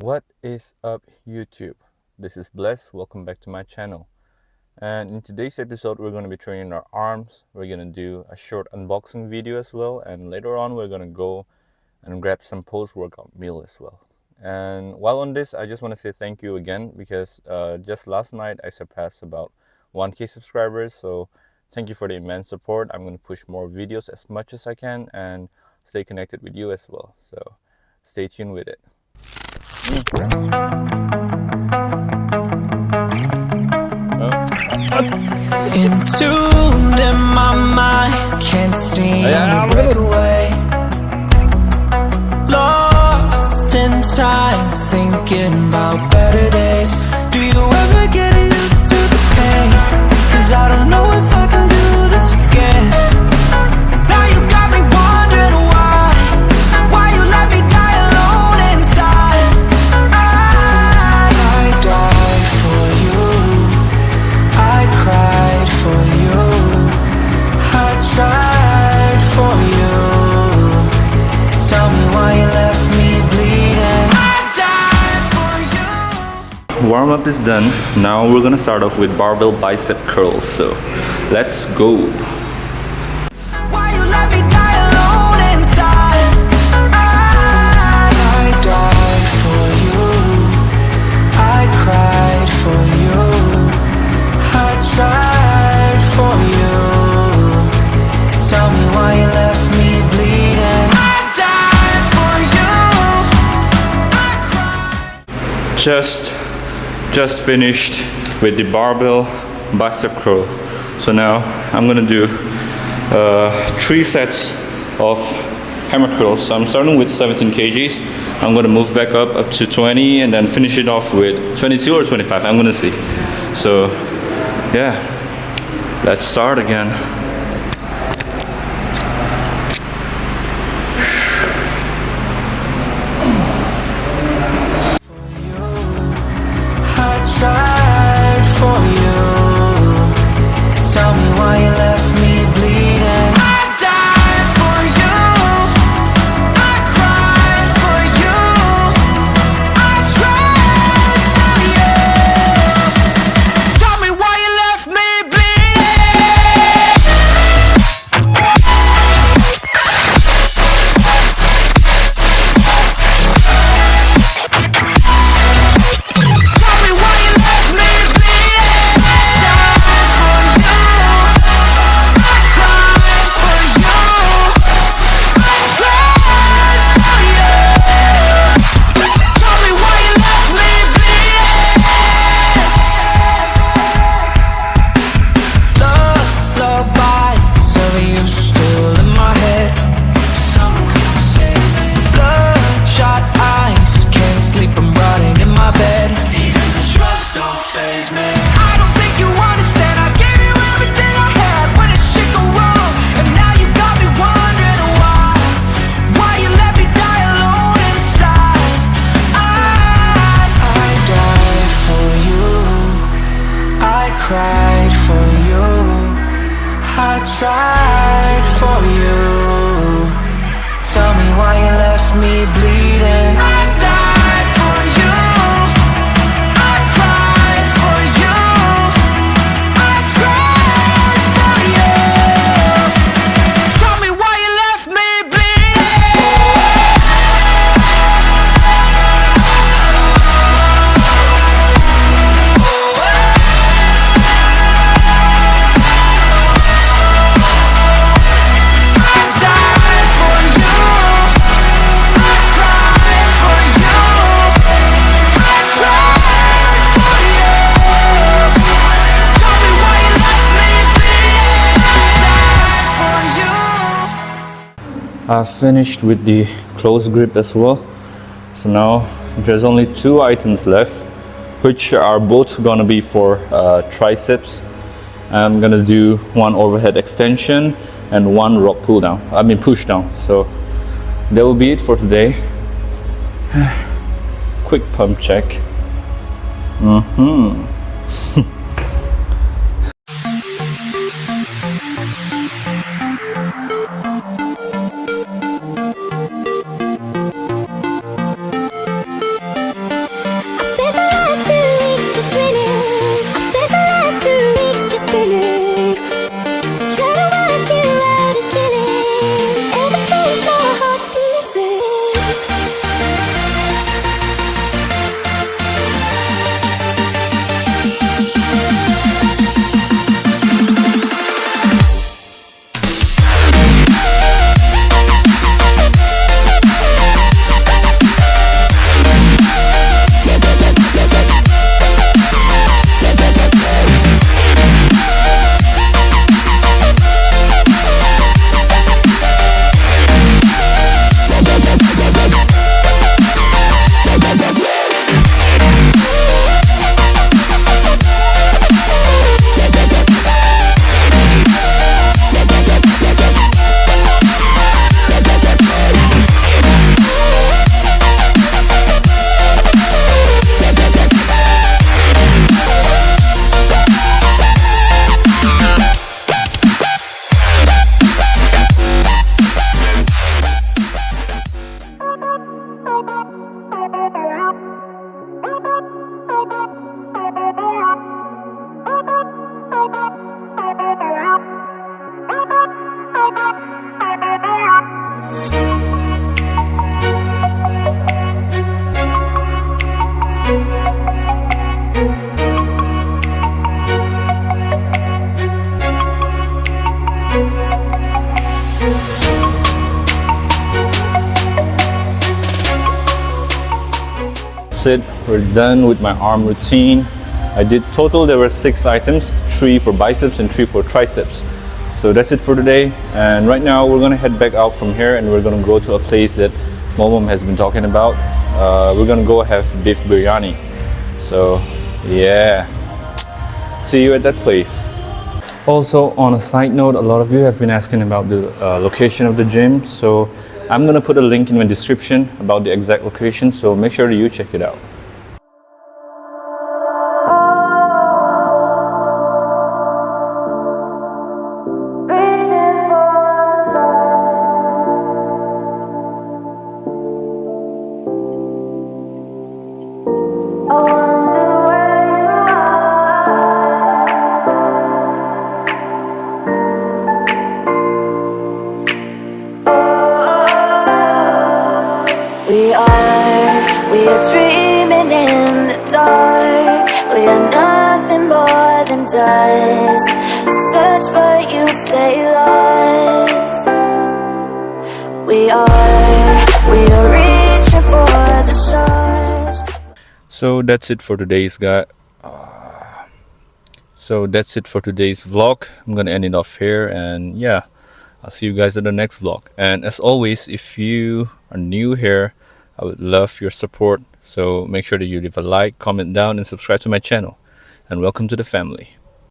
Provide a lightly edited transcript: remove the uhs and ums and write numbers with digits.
What is up, YouTube? This is Bless. Welcome back to my channel. And in today's episode, we're going to be training our arms. We're going to do a short unboxing video as well. And later on, we're going to go and grab some post-workout meal as well. And while on this, I just want to say thank you again because just last night, I surpassed about 1K subscribers. So thank you for the immense support. I'm going to push more videos as much as I can and stay connected with you as well. So stay tuned with it. Entombed in my mind, can't seem to break away. Lost in time, thinking about better days. Do you ever get used to the pain? 'Cause I don't know if I can do this again. Now you got me wondering why you let me die alone inside. I died for you, I cried for you, I tried for you. Tell me why you left me bleeding. I died for you. Warm up is done. Now we're gonna start off with barbell bicep curls. So let's go. Why you let me die alone inside. I died for you, I cried for you, I tried for you. Tell me why you left me bleeding. I died for you, I cried. Just finished with the barbell bicep curl. So now I'm gonna do 3 sets of hammer curls. So I'm starting with 17 kgs. I'm gonna move back up to 20 and then finish it off with 22 or 25. I'm gonna see. So yeah, let's start again. I tried for you. Tell me why you left me bleeding. I died for you, I cried for you, I tried for you. Tell me why you left me bleeding. Tell me why you left me bleeding. Died for you, I cried for you, I tried for you. Tell me why you left me bleeding. Lullaby, some of you still in my head. Bloodshot eyes, can't sleep, I'm rotting in my bed. Even the drugs don't faze me. I don't think you understand, I gave you everything I had. When did shit go wrong? And now you got me wondering why you let me die alone inside. I died for you, I cried for you, I tried for you. Tell me why you left me bleeding. I died for you, I cried for you, I tried for you. Tell me why you left me I finished with the close grip as well. So now there's only 2 items left, which are both gonna be for triceps. I'm gonna do 1 overhead extension and 1 rock pull down. I mean push down. So that will be it for today. Quick pump check. that's it. We're done with my arm routine. I did total, there were 6 items, 3 for biceps and 3 for triceps. So that's it for today. And right now we're gonna head back out from here and we're gonna go to a place that Momom has been talking about. We're gonna go have beef biryani. So yeah, see you at that place. Also, on a side note, a lot of you have been asking about the location of the gym. So I'm gonna put a link in the description about the exact location. So make sure that you check it out. We are dreaming in the dark. We are nothing more than dust. Search but you stay lost. We are reaching for the stars. So that's it for today's guy. So that's it for today's vlog. I'm gonna end it off here, and yeah, I'll see you guys in the next vlog. And as always, if you are new here, I would love your support. So make sure that you leave a like, comment down, and subscribe to my channel. And welcome to the family.